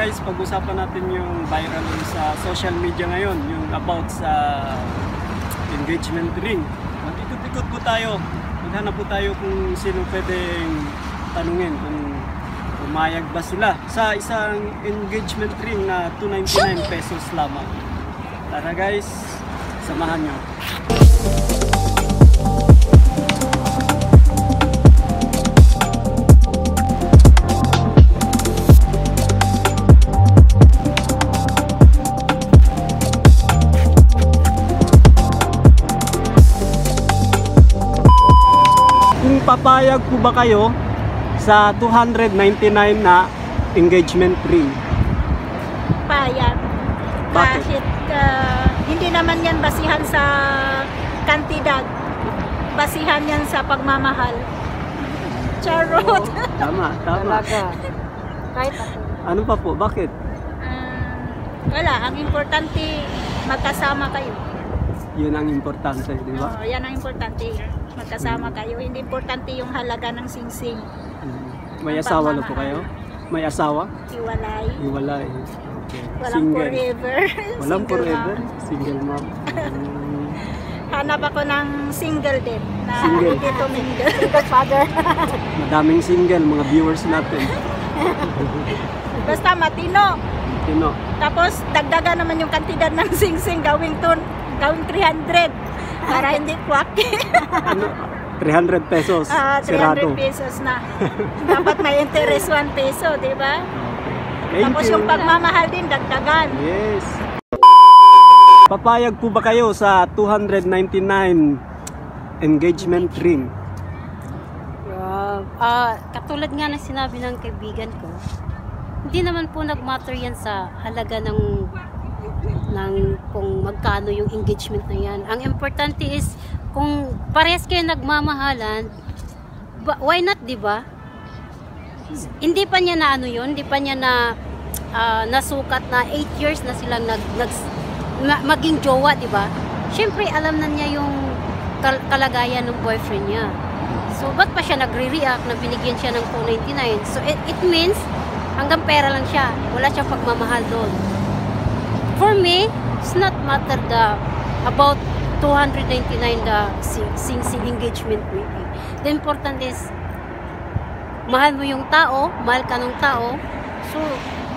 guys, pag-usapan natin yung viral sa social media ngayon, yung about sa engagement ring. Mag-ikot-ikot po tayo. Maghanap po tayo kung sino pwedeng tanungin kung pumayag ba sila sa isang engagement ring na 299 pesos lamang. Tara guys, samahan nyo. Papayag po ba kayo sa 299 na engagement ring? Payag. Bakit? Kahit hindi naman yan basihan sa kantidad. Basihan yan sa pagmamahal. Charot. Tama. Talaga. Kahit ako. Ano pa po? Bakit? Wala. Ang importante, magkasama kayo. Yun ang importante, di ba? Oo, yan ang importante. Magkasama kayo. Hindi importante yung halaga ng singsing. May asawa na po kayo? May asawa? Hiwalay. Hiwalay. Okay. Walang forever. Walang Single forever? mom. Single mom. Hanap ako ng single din. Na Single. hindi tumingle. Single father. Madaming single, mga viewers natin. Basta matino. Tino. Tapos dagdagan naman yung kantidad ng singsing gawing 300 para hindi kwaki. Ano? 300 pesos. 300 Sirado. pesos na. Dapat may interest 1 peso, di ba? Thank Tapos you. yung pagmamahal din dagdagan. Yes. Papayag po ba kayo sa 299 engagement ring? Katulad nga ng sinabi ng kaibigan ko, hindi naman po nagmatter yan sa halaga ng kung magkano yung engagement na yan. Ang importante is kung parehas kayo nagmamahalan, why not, di ba? Hindi pa niya na ano yun, hindi pa niya na nasukat na 8 years na silang maging jowa, di ba? Siyempre alam na niya yung kalagayan ng boyfriend niya. So ba't pa siya nagre-react na binigyan siya ng 299? So it means hanggang pera lang siya, wala siyang pagmamahal doon. For me, it's not matter about 299 the sing engagement ring. The important is mahal mo yung tao, mahal ka ng tao. So,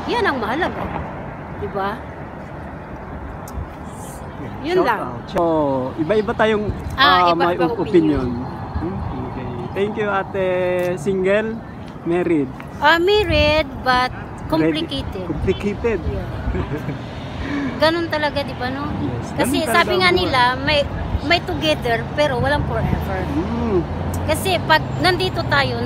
yan ang mahalaga. Diba? Yun lang. So, iba-iba tayong may opinion. Okay. Thank you, ate. Single? Married? Married, but complicated. Complicated? Yeah. Ganun talaga, di ba, no? Yes, kasi ganun sabi nga talaga. nila, may together, pero walang forever. Kasi pag nandito tayo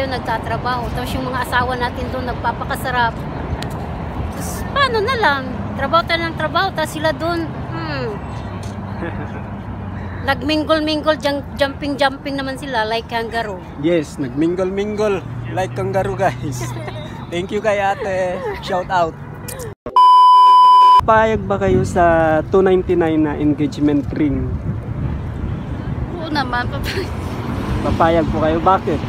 nagtatrabaho, tapos yung mga asawa natin doon nagpapakasarap. Tapos paano na lang? Trabaho tayo ng trabaho, tapos sila doon, nagmingle-mingle, jumping naman sila like kangaroo. Yes, nagmingle-mingle like kangaroo, guys. Thank you kay ate. Shout out. Papayag ba kayo sa 299 na engagement ring? Oo naman, Papayag po kayo? Bakit?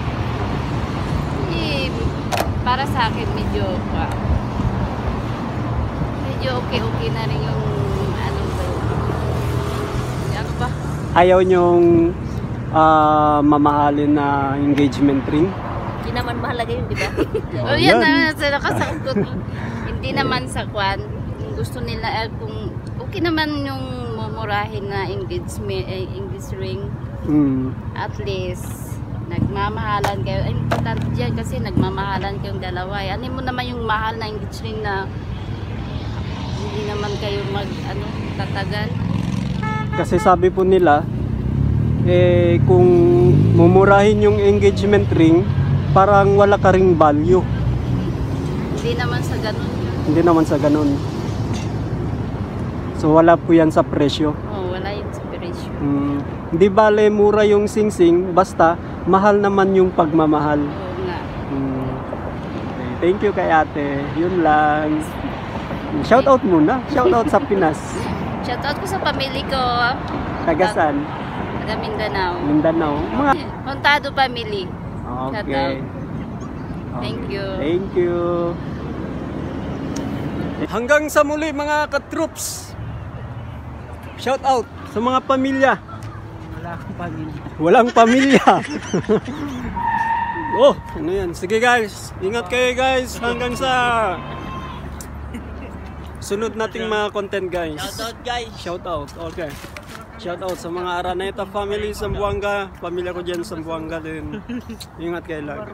para sa akin medyo okay na rin yung ano ba? Ayaw nyong mamahalin na engagement ring? Hindi naman mahalaga yun, di ba? Oh, yan na, nakasakot. Hindi naman sa kwan. Gusto nila kung okay naman yung mumurahin na engagement ring. At least nagmamahalan kayo. Importante dyan kasi nagmamahalan kayong dalawa. Ano mo naman yung mahal na engagement ring na hindi naman kayo tatagal. Kasi sabi po nila, kung mumurahin yung engagement ring, parang wala ka ring value. Hindi naman sa ganun. Hindi naman sa ganun. So wala po yan sa presyo. Oh, wala yung sa presyo. Hindi bale mura yung singsing, basta mahal naman yung pagmamahal. Oo nga. Okay. Thank you kay ate. Yun lang. Shout out muna. Shout out sa Pinas. Shoutout ko sa pamilya ko. Tagasan? Taga Mindanao. Mindanao. Mga... Montado family. Okay. Thank you. Thank you. Hanggang sa muli mga katroops. Shout out sa mga pamilya. Walang pamilya. Oh, ano yan? Sige guys, ingat kayo guys hanggang sa sunod nating mga content guys. Shout out guys. Shout out, okay. Shout out sa mga Araneta family sa Zamboanga, pamilya ko dyan sa Zamboanga din. Ingat kayo lagi.